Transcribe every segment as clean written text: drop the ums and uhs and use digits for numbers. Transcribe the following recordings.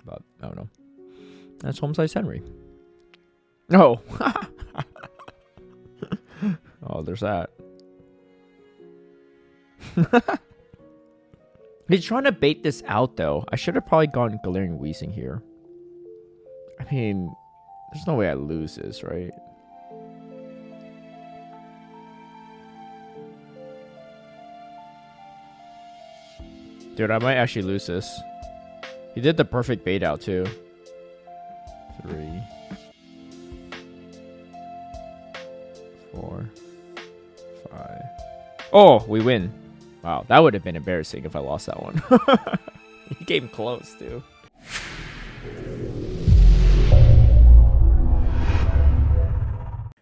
But I don't know. That's home size Henry. No. Oh, there's that. He's trying to bait this out, though. I should have probably gone Galarian Weezing here. I mean, there's no way I lose this, right? Dude, I might actually lose this. He did the perfect bait out, too. 3, 4, 5. Oh, we win. Wow, that would have been embarrassing if I lost that one. He came close, too.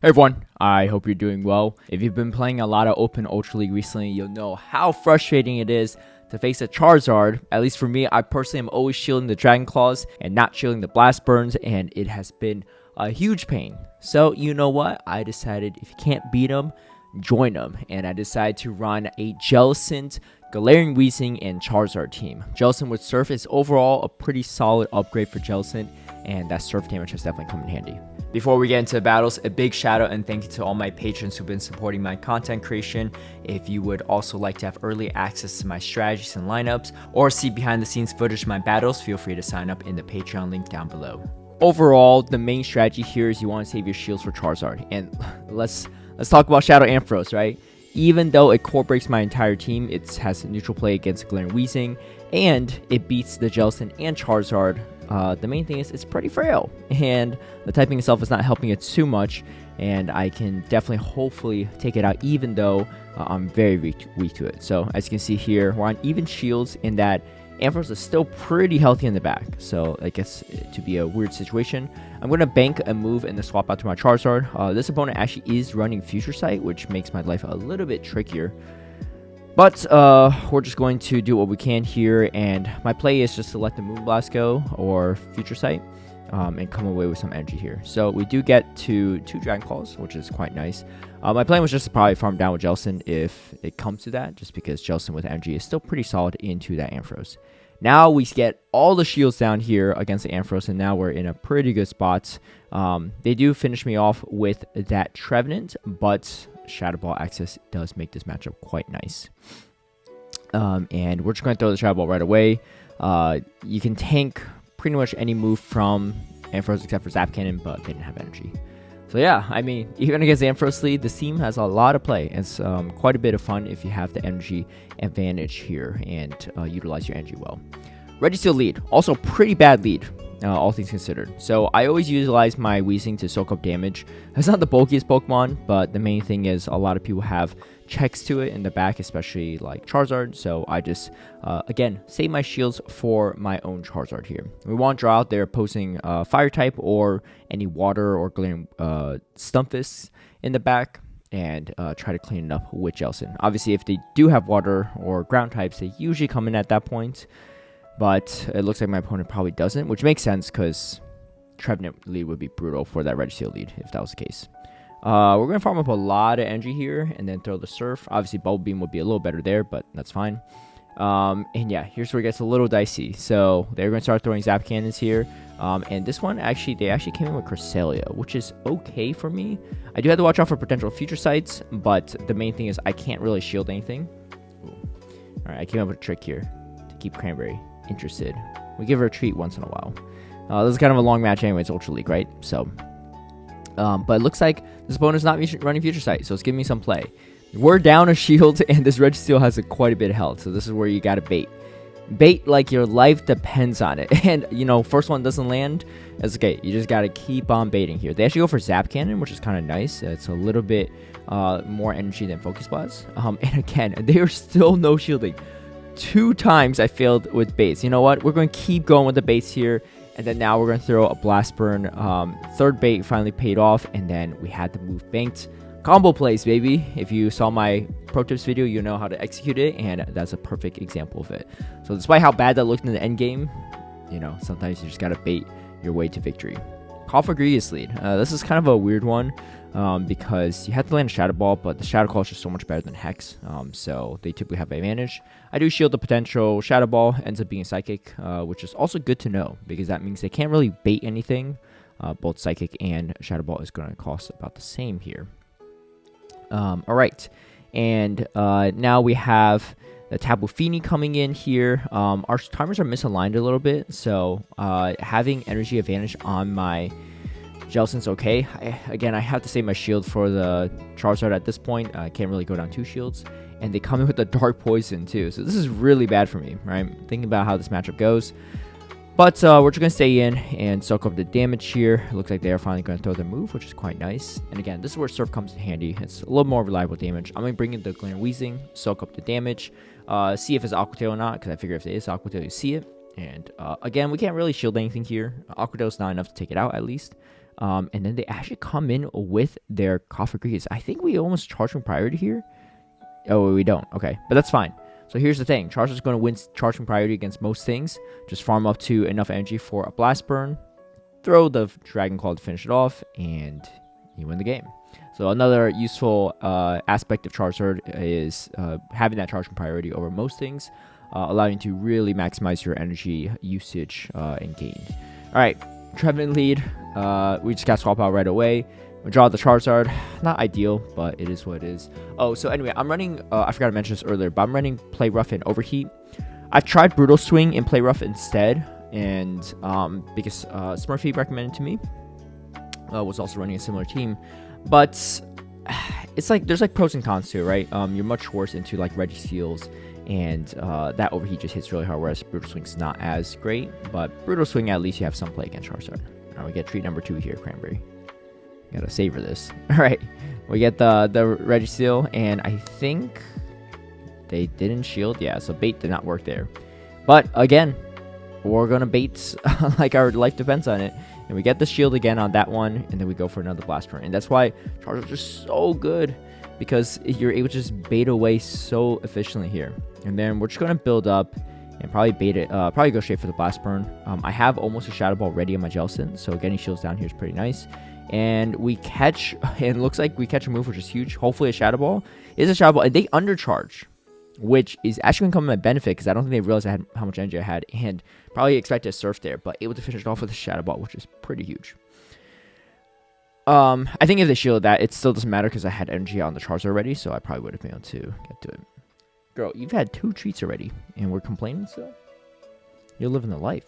Hey everyone, I hope you're doing well. If you've been playing a lot of Open Ultra League recently, you'll know how frustrating it is to face a Charizard. At least for me, I personally am always shielding the Dragon Claws and not shielding the Blast Burns, and it has been a huge pain. So, you know what? I decided if you can't beat them, join them, and I decided to run a Jellicent, Galarian Weezing, and Charizard team. Jellicent with Surf is overall a pretty solid upgrade for Jellicent, and that Surf damage has definitely come in handy. Before we get into the battles, a big shout out and thank you to all my patrons who've been supporting my content creation. If you would also like to have early access to my strategies and lineups, or see behind the scenes footage of my battles, feel free to sign up in the Patreon link down below. Overall, the main strategy here is you want to save your shields for Charizard, and let's talk about Shadow Ampharos, right? Even though it core breaks my entire team, it has neutral play against Galarian Weezing, and it beats the Jellicent and Charizard. The main thing is it's pretty frail, and the typing itself is not helping it too much, and I can definitely hopefully take it out, even though I'm very weak to it. So as you can see here, we're on even shields in that Ampharos is still pretty healthy in the back, so I guess to be a weird situation. I'm going to bank a move and then swap out to my Charizard. This opponent actually is running Future Sight, which makes my life a little bit trickier. But we're just going to do what we can here, and my play is just to let the Moonblast go, or Future Sight, and come away with some energy here. So we do get to 2 Dragon Claws, which is quite nice. My plan was just to probably farm down with Jellicent if it comes to that, just because Jellicent with energy is still pretty solid into that Ampharos. Now we get all the shields down here against the Ampharos, and now we're in a pretty good spot. They do finish me off with that Trevenant, but Shadow Ball access does make this matchup quite nice. And we're just going to throw the Shadow Ball right away. You can tank pretty much any move from Ampharos except for Zap Cannon, but they didn't have energy. So yeah, I mean, even against the Ampharos lead, this team has a lot of play. It's quite a bit of fun if you have the energy advantage here and utilize your energy well. Registeel lead, also pretty bad lead, all things considered. So I always utilize my Weezing to soak up damage. It's not the bulkiest Pokemon, but the main thing is a lot of people have checks to it in the back, especially like Charizard. So I just, again, save my shields for my own Charizard here. We want to draw out their opposing Fire type or any Water or Galarian Stunfisk in the back, and try to clean it up with Jellicent. Obviously, if they do have Water or Ground types, they usually come in at that point. But it looks like my opponent probably doesn't, which makes sense because Trevenant lead would be brutal for that Registeel lead if that was the case. We're going to farm up a lot of energy here and then throw the Surf. Obviously, Bubble Beam would be a little better there, but that's fine. And yeah, here's where it gets a little dicey. So they're going to start throwing Zap Cannons here. And this one, they actually came in with Cresselia, which is okay for me. I do have to watch out for potential Future Sights, but the main thing is I can't really shield anything. Ooh. All right, I came up with a trick here to keep Cranberry interested. We give her a treat once in a while. This is kind of a long match anyway. It's Ultra League, right? So, but it looks like this opponent's not running Future Sight, so it's giving me some play. We're down a shield, and this Registeel has quite a bit of health, so this is where you gotta bait. Bait like your life depends on it. And, you know, first one doesn't land, it's okay. You just gotta keep on baiting here. They actually go for Zap Cannon, which is kind of nice. It's a little bit more energy than Focus Blast. And again, they are still no shielding. 2 times I failed with baits. You know what? We're going to keep going with the baits here. And then now we're going to throw a Blast Burn. Third bait finally paid off. And then we had the move banked. Combo plays, baby. If you saw my pro tips video, you know how to execute it. And that's a perfect example of it. So despite how bad that looked in the end game, you know, sometimes you just got to bait your way to victory. Cofagrigus lead. This is kind of a weird one because you have to land a Shadow Ball, but the Shadow Claw is just so much better than Hex, so they typically have advantage. I do shield the potential Shadow Ball, ends up being Psychic, which is also good to know because that means they can't really bait anything. Both Psychic and Shadow Ball is going to cost about the same here. Alright, and now we have the Tapu Fini coming in here. Our timers are misaligned a little bit, so having energy advantage on my Jellicent's okay. Again, I have to save my shield for the Charizard at this point. I can't really go down 2 shields. And they come in with the Dark Poison too, so this is really bad for me, right? Thinking about how this matchup goes. But we're just going to stay in and soak up the damage here. It looks like they are finally going to throw their move, which is quite nice. And again, this is where Surf comes in handy. It's a little more reliable damage. I'm going to bring in the Galarian Weezing, soak up the damage, see if it's Aqua Tail or not, because I figure if it is Aqua Tail, you see it. And again, we can't really shield anything here. Aqua Tail is not enough to take it out, at least. And then they actually come in with their Cofagrigus. I think we almost charging priority here. Oh, we don't. Okay, but that's fine. So here's the thing. Charizard's going to win charging priority against most things. Just farm up to enough energy for a Blast Burn, throw the Dragon Claw to finish it off, and you win the game. So another useful aspect of Charizard is having that charging priority over most things, allowing you to really maximize your energy usage and gain. All right, Trevenant lead. We just got swap out right away. We draw the Charizard. Not ideal, but it is what it is. Oh, so anyway, I'm running, I forgot to mention this earlier, but I'm running Play Rough and Overheat. I've tried Brutal Swing and Play Rough instead, and because Smurfy recommended to me, was also running a similar team. But it's like, there's like pros and cons to it, right? You're much worse into like Registeels, and that Overheat just hits really hard, whereas Brutal Swing's not as great. But Brutal Swing, at least you have some play against Charizard. All right, we get treat number 2 here, Cranberry. Gotta savor this. All right, we get the Registeel, and I think they didn't shield. Yeah, so bait did not work there. But again, we're gonna bait like our life depends on it. And we get the shield again on that one, and then we go for another Blast Burn. And that's why Charizard's just so good, because you're able to just bait away so efficiently here. And then we're just gonna build up and probably bait it, probably go straight for the Blast Burn. I have almost a Shadow Ball ready on my Jellicent, so getting shields down here is pretty nice. And we catch, and it looks like we catch a move, which is huge. Hopefully a Shadow Ball. It is a Shadow Ball, and they undercharge, which is actually going to come to my benefit, because I don't think they realized I had how much energy I had, and probably expected a Surf there, but able to finish it off with a Shadow Ball, which is pretty huge. I think if they shielded that, it still doesn't matter, because I had energy on the Charizard already, so I probably would have been able to get to it. Girl, you've had 2 treats already, and we're complaining still? You're living the life.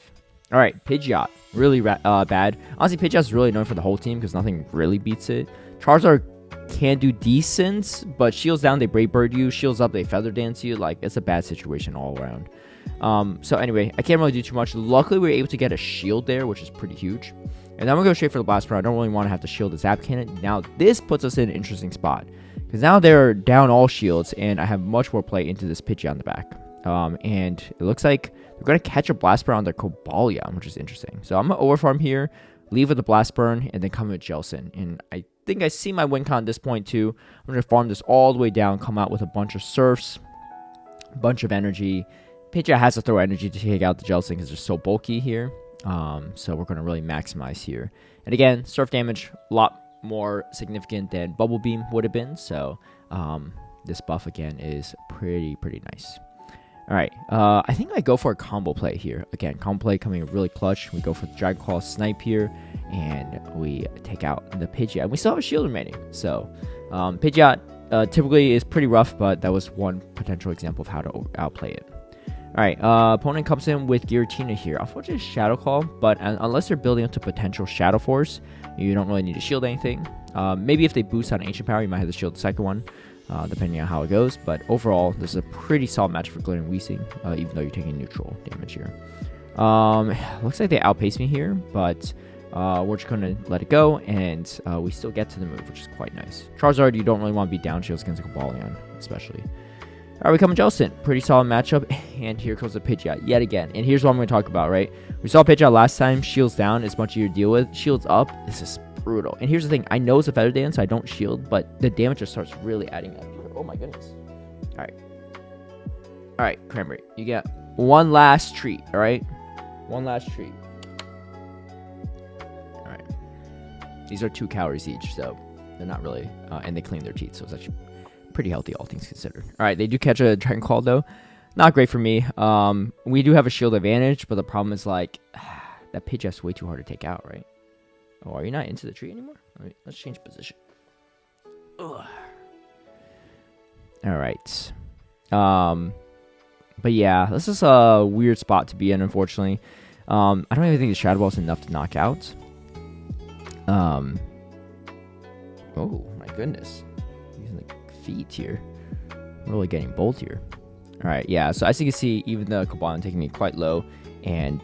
All right, Pidgeot, really bad. Honestly, Pidgeot's really known for the whole team because nothing really beats it. Charizard can do decent, but shields down, they Brave Bird you. Shields up, they Feather Dance you. Like, it's a bad situation all around. So anyway, I can't really do too much. Luckily, we were able to get a shield there, which is pretty huge. And then we'll go straight for the Blast Burn. I don't really want to have to shield the Zap Cannon. Now, this puts us in an interesting spot, because now they're down all shields, and I have much more play into this Pidgeot on the back. And it looks like they're going to catch a Blast Burn on their Coballion, which is interesting. So I'm going to overfarm here, leave with the Blast Burn, and then come with Jellicent. And I think I see my win con at this point too. I'm going to farm this all the way down, come out with a bunch of Surfs, a bunch of energy. Pidgeot has to throw energy to take out the Jellicent because they're so bulky here. So we're going to really maximize here. And again, Surf damage, a lot more significant than Bubble Beam would have been. So this buff again is pretty nice. All right, I think I go for a combo play here. Again, combo play coming really clutch. We go for the Dragon Claw Snipe here, and we take out the Pidgeot. And we still have a shield remaining. So Pidgeot typically is pretty rough, but that was one potential example of how to outplay it. All right, opponent comes in with Giratina here. Unfortunately, Shadow Claw, but unless they're building up to potential Shadow Force, you don't really need to shield anything. Maybe if they boost on Ancient Power, you might have to shield the second one. Depending on how it goes, but overall, this is a pretty solid match for Galarian Weezing, even though you're taking neutral damage here. Looks like they outpaced me here, but we're just going to let it go, and we still get to the move, which is quite nice. Charizard, you don't really want to be down shields against a Coballion, especially. All right, we come to Jellicent. Pretty solid matchup, and here comes the Pidgeot yet again. And here's what I'm going to talk about, right? We saw Pidgeot last time. Shields down is much easier to deal with. Shields up, this is brutal. And here's the thing, I know it's a Feather Dance, so I don't shield, but the damage just starts really adding up. Oh my goodness. All right, Cranberry, you get one last treat. All right, one last treat. All right, These are 2 calories each, so they're not really, and they clean their teeth, so it's actually pretty healthy, all things considered. All right, they do catch a Dragon Claw, though. Not great for me. We do have a shield advantage, but the problem is, like, that Pidgeot's way too hard to take out, right? Oh, are you not into the tree anymore? All right, let's change position. Ugh. All right. But yeah, this is a weird spot to be in, unfortunately. I don't even think the Shadow Ball is enough to knock out. Oh my goodness. Using the feet here. I'm really getting bold here. Alright, yeah, so as you can see, even the Coballion taking me quite low. And,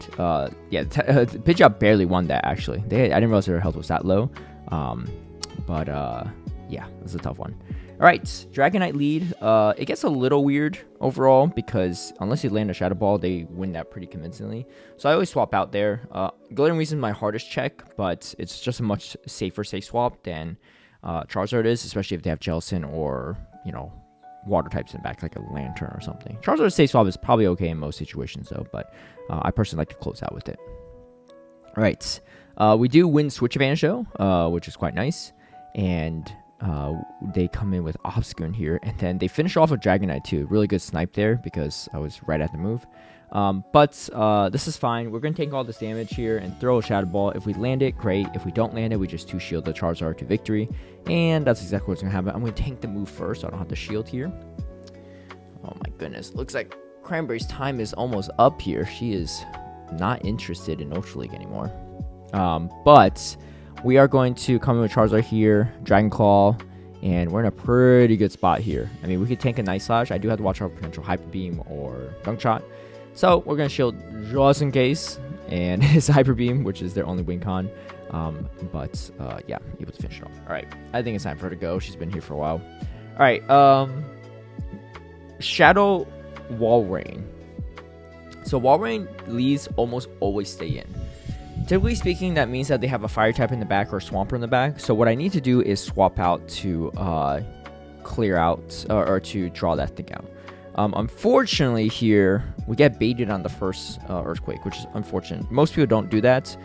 yeah, Pidgeot barely won that, actually. I didn't realize their health was that low. But, yeah, this is a tough one. Alright, Dragonite lead. It gets a little weird overall, because unless you land a Shadow Ball, they win that pretty convincingly. So I always swap out there. Galarian Weezing is my hardest check, but it's just a much safer safe swap than Charizard is, especially if they have Jellicent or, you know, water types in back, like a Lantern or something. Charizard's safe swap is probably okay in most situations, though, but I personally like to close out with it. Alright, we do win switch advantage, though, which is quite nice. And they come in with Obstagoon here, and then they finish off with Dragonite too. Really good snipe there because I was right at the move. But this is fine. We're going to take all this damage here and throw a Shadow Ball. If we land it, great. If we don't land it, we just 2-shield the Charizard to victory. And that's exactly what's going to happen. I'm going to tank the move first, so I don't have to shield here. Oh my goodness. Looks like Cranberry's time is almost up here. She is not interested in Ultra League anymore. But we are going to come in with Charizard here, Dragon Claw, and we're in a pretty good spot here. I mean, we could tank a Night Slash. I do have to watch our potential Hyper Beam or Gunk Shot. So we're going to shield just in case, and his Hyper Beam, which is their only win con. Yeah, able to finish it off. All right, I think it's time for her to go. She's been here for a while. All right, Shadow Walrein. So Walrein leads almost always stay in. Typically speaking, that means that they have a Fire type in the back or a Swampert in the back. So what I need to do is swap out to clear out or to draw that thing out. Unfortunately here, we get baited on the first Earthquake, which is unfortunate. Most people don't do that.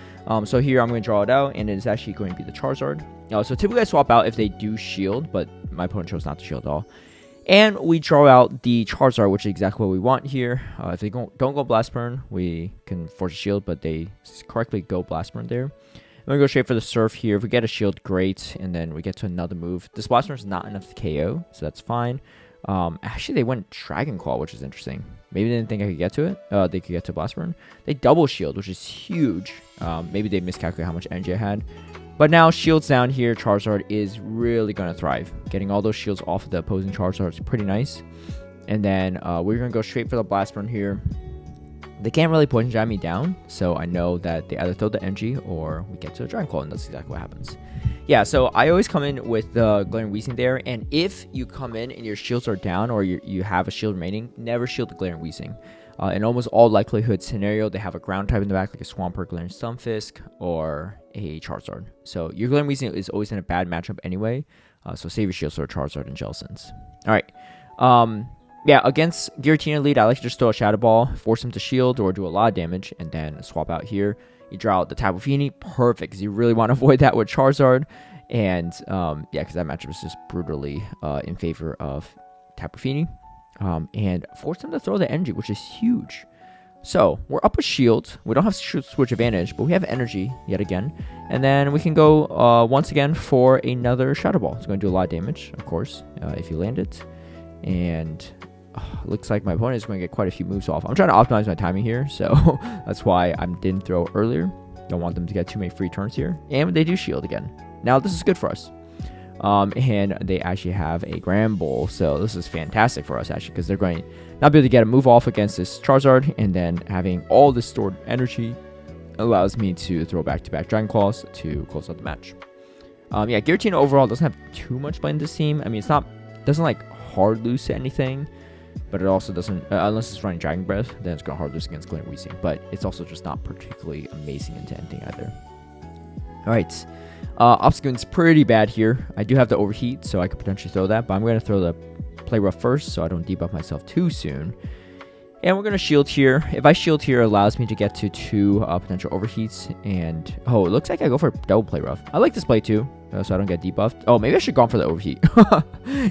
So here I'm going to draw it out, and it is actually going to be the Charizard. So typically I swap out if they do shield, but my opponent chose not to shield at all. And we draw out the Charizard, which is exactly what we want here. If they don't go Blast Burn, we can force a shield, but they correctly go Blast Burn there. I'm going to go straight for the Surf here. If we get a shield, great. And then we get to another move. This Blast Burn is not enough to KO, so that's fine. Actually, they went Dragon Claw, which is interesting. Maybe they didn't think I could get to it. They could get to Blast Burn. They double shield, which is huge. Maybe they miscalculated how much energy I had. But now shields down here, Charizard is really going to thrive. Getting all those shields off of the opposing Charizard is pretty nice. And then we're going to go straight for the Blast Burn here. They can't really Poison Jab me down, so I know that they either throw the energy or we get to a Dragon Claw, and that's exactly what happens. Yeah, so I always come in with the Galarian Weezing there, and if you come in and your shields are down or you have a shield remaining, never shield the Galarian Weezing. In almost all likelihood scenario, they have a ground type in the back, like a Swampert, Galarian Stunfisk, or a Charizard. So your Galarian Weezing is always in a bad matchup anyway, so save your shields for Charizard and Jellicents. Alright, yeah, against Giratina lead, I like to just throw a Shadow Ball, force him to shield or do a lot of damage, and then swap out here. You draw out the Tapu Fini, perfect, because you really want to avoid that with Charizard. And, yeah, because that matchup is just brutally in favor of Tapu Fini. And force them to throw the energy, which is huge. So, we're up a shield. We don't have switch advantage, but we have energy yet again. And then we can go once again for another Shadow Ball. It's going to do a lot of damage, of course, if you land it. And looks like my opponent is going to get quite a few moves off. I'm trying to optimize my timing here, so that's why I didn't throw earlier. Don't want them to get too many free turns here. And they do shield again. Now, this is good for us. And they actually have a Grand Bull, so this is fantastic for us, actually, because they're going to not be able to get a move off against this Charizard, and then having all this stored energy allows me to throw back-to-back Dragon Claws to close out the match. Yeah, Giratina overall doesn't have too much play in this team. I mean, doesn't like hard lose to anything, but it also doesn't, unless it's running Dragon Breath, then it's going to hard lose against Galarian Weezing, but it's also just not particularly amazing into anything either. Alright, Obstagoon's pretty bad here. I do have the Overheat, so I could potentially throw that, but I'm going to throw the Play Rough first, so I don't debuff myself too soon. And we're going to shield here. If I shield here, it allows me to get to 2 potential overheats. And, oh, it looks like I go for double play rough. I like this play too, so I don't get debuffed. Oh, maybe I should have gone for the overheat.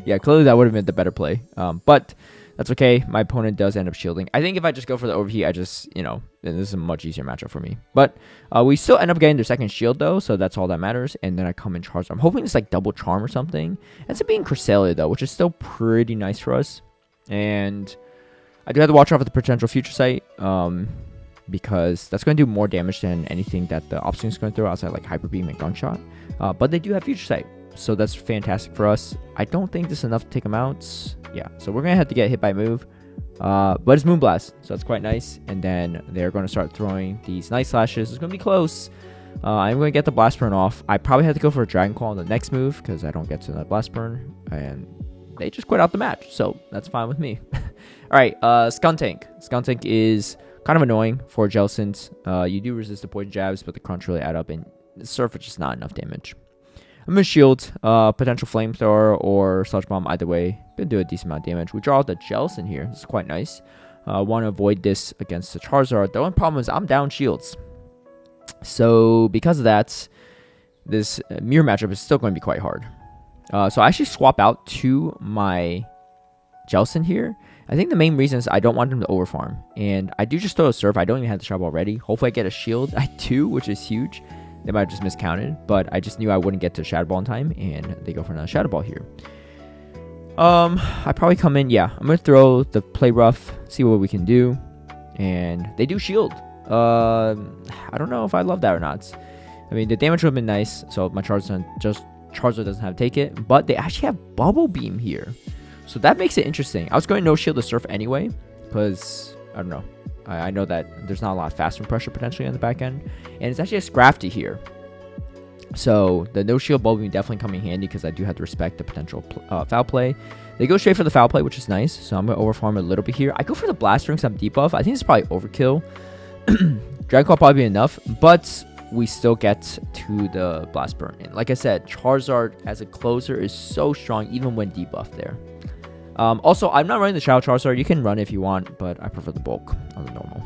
Yeah, clearly that would have been the better play. But that's okay. My opponent does end up shielding. I think if I just go for the overheat, I just, this is a much easier matchup for me. But we still end up getting their second shield, though, so that's all that matters. And then I come in charge. I'm hoping it's like double charm or something. Ends up being Cresselia, though, which is still pretty nice for us. And I do have to watch out for the potential future sight, because that's going to do more damage than anything that the Obstagoon is going to throw outside like Hyper Beam and Gunshot. But they do have future sight, so that's fantastic for us. I don't think this is enough to take them out. Yeah, so we're going to have to get hit by move. But it's Moonblast, so that's quite nice. And then they're going to start throwing these Night Slashes. It's going to be close. I'm going to get the Blast Burn off. I probably have to go for a Dragon Claw on the next move because I don't get to that Blast Burn. And they just quit out the match, so that's fine with me. Alright, Skuntank. Skuntank is kind of annoying for Jellicent. You do resist the poison jabs, but the crunch really add up, and Surf is just not enough damage. I'm going to shield, potential Flamethrower or Sludge Bomb, either way. Going to do a decent amount of damage. We draw out the Jellicent here. This is quite nice. Want to avoid this against the Charizard. The only problem is I'm down shields. So, because of that, this mirror matchup is still going to be quite hard. So I actually swap out to my Jellicent here. I think the main reason is I don't want them to overfarm. And I do just throw a Surf. I don't even have the Shadow Ball ready. Hopefully I get a shield. I do, which is huge. They might have just miscounted. But I just knew I wouldn't get to Shadow Ball in time. And they go for another Shadow Ball here. I probably come in. Yeah, I'm going to throw the Play Rough. See what we can do. And they do shield. I don't know if I love that or not. I mean, the damage would have been nice. So my Charizard doesn't have to take it. But they actually have Bubble Beam here. So that makes it interesting. I was going to no shield the Surf anyway, because, I don't know. I know that there's not a lot of fast pressure potentially on the back end. And it's actually a Scrafty here. So the no shield Bubble Beam definitely coming handy, because I do have to respect the potential foul play. They go straight for the foul play, which is nice. So I'm going to overfarm a little bit here. I go for the Blast Ring, because I'm debuff. I think it's probably overkill. Dragon Claw probably be enough, but we still get to the Blast Burn. And like I said, Charizard as a closer is so strong, even when debuffed there. Also, I'm not running the Shadow Charizard. You can run if you want, but I prefer the bulk on the normal.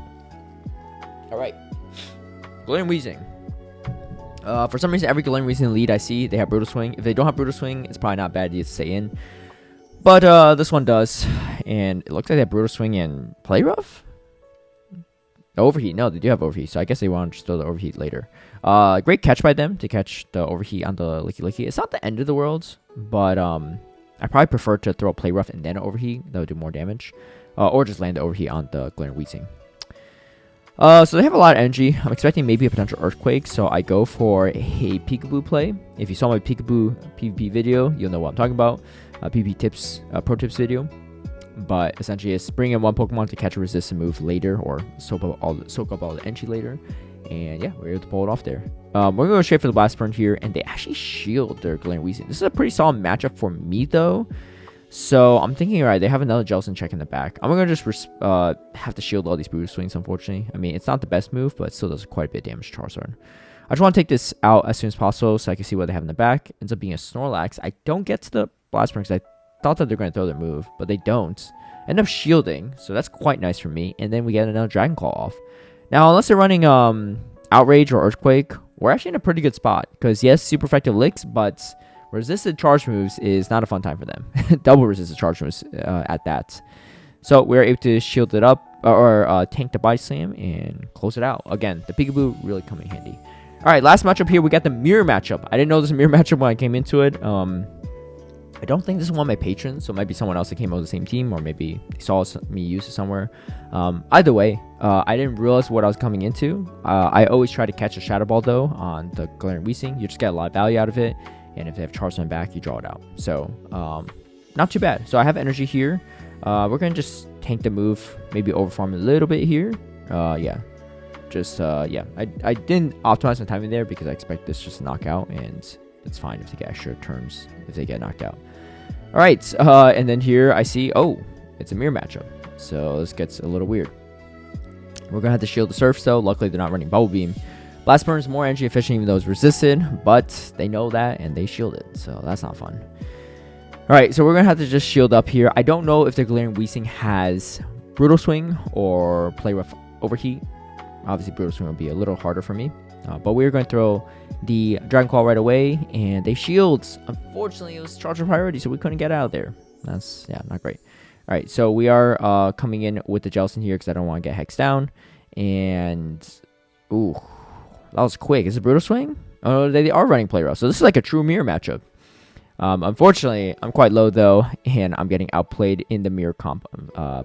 Alright. Galarian Weezing. For some reason, every Galarian Weezing lead I see, they have Brutal Swing. If they don't have Brutal Swing, it's probably not bad to stay in. But this one does. And it looks like they have Brutal Swing and Play Rough? Overheat. No, they do have Overheat, so I guess they want to just throw the Overheat later. Great catch by them to catch the Overheat on the Licky Licky. It's not the end of the world, but I probably prefer to throw a Play Rough and then an Overheat. That would do more damage. Or just land the Overheat on the Galarian Weezing. So they have a lot of energy. I'm expecting maybe a potential Earthquake, so I go for a Peekaboo play. If you saw my Peekaboo PvP video, you'll know what I'm talking about. PvP tips, pro tips video. But essentially, it's bring in one Pokemon to catch a resistant move later, or soak up all the energy later. And yeah, we're able to pull it off there. We're going to go straight for the Blast Burn here, and they actually shield their Galarian Weezing. This is a pretty solid matchup for me, though. So I'm thinking, alright, they have another Jellicent check in the back. I'm going to just have to shield all these Brutal Swings, unfortunately. I mean, it's not the best move, but it still does quite a bit of damage to Charizard. I just want to take this out as soon as possible so I can see what they have in the back. Ends up being a Snorlax. I don't get to the Blast Burn because I thought that they're going to throw their move, but they don't. End up shielding, so that's quite nice for me. And then we get another Dragon Claw off. Now, unless they're running Outrage or Earthquake, we're actually in a pretty good spot. Because yes, super effective licks, but resisted charge moves is not a fun time for them. Double resisted charge moves at that. So we're able to shield it up, or tank the Body Slam and close it out. Again, the Peekaboo really come in handy. Alright, last matchup here, we got the Mirror matchup. I didn't know this was a Mirror matchup when I came into it. I don't think this is one of my patrons, so it might be someone else that came out of the same team, or maybe they saw me use it somewhere. Either way, I didn't realize what I was coming into. I always try to catch a Shadow Ball, though, on the Galarian Weezing. You just get a lot of value out of it, and if they have Charizard back, you draw it out. So, not too bad. So I have energy here. We're going to just tank the move, maybe overfarm a little bit here. Yeah. Just, yeah. I didn't optimize my timing there because I expect this just to knock out, and it's fine if they get extra turns if they get knocked out. Alright, and then here I see, oh, it's a mirror matchup. So this gets a little weird. We're going to have to shield the Surf, though. Luckily, they're not running Bubble Beam. Blast Burn is more energy efficient, even though it's resisted, but they know that, and they shield it, so that's not fun. Alright, so we're going to have to just shield up here. I don't know if the Galarian Weezing has Brutal Swing or Play Rough Overheat. Obviously, Brutal Swing will be a little harder for me. But we're going to throw the Dragon Claw right away, and they shields. Unfortunately, it was charge of priority, so we couldn't get out of there. That's, yeah, not great. All right, so we are coming in with the Jellicent here because I don't want to get hexed down. And, ooh, that was quick. Is it Brutal Swing? Oh, they are running Play Rough, so this is like a true mirror matchup. Unfortunately, I'm quite low, though, and I'm getting outplayed in the mirror comp,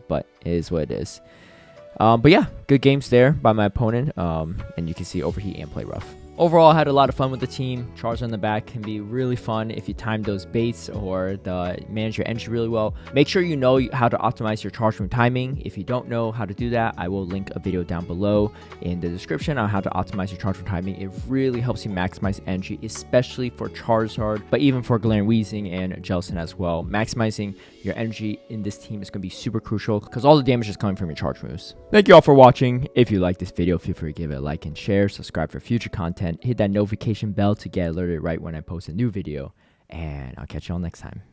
but it is what it is. But yeah, good games there by my opponent, and you can see Overheat and Play Rough. Overall, I had a lot of fun with the team. Charizard in the back can be really fun if you time those baits or manage your energy really well. Make sure you know how to optimize your charge room timing. If you don't know how to do that, I will link a video down below in the description on how to optimize your charge room timing. It really helps you maximize energy, especially for Charizard, but even for Galarian Weezing and Jellicent as well. Maximizing your energy in this team is going to be super crucial because all the damage is coming from your charge moves. Thank you all for watching. If you like this video, feel free to give it a like and share. Subscribe for future content. Hit that notification bell to get alerted right when I post a new video. And I'll catch you all next time.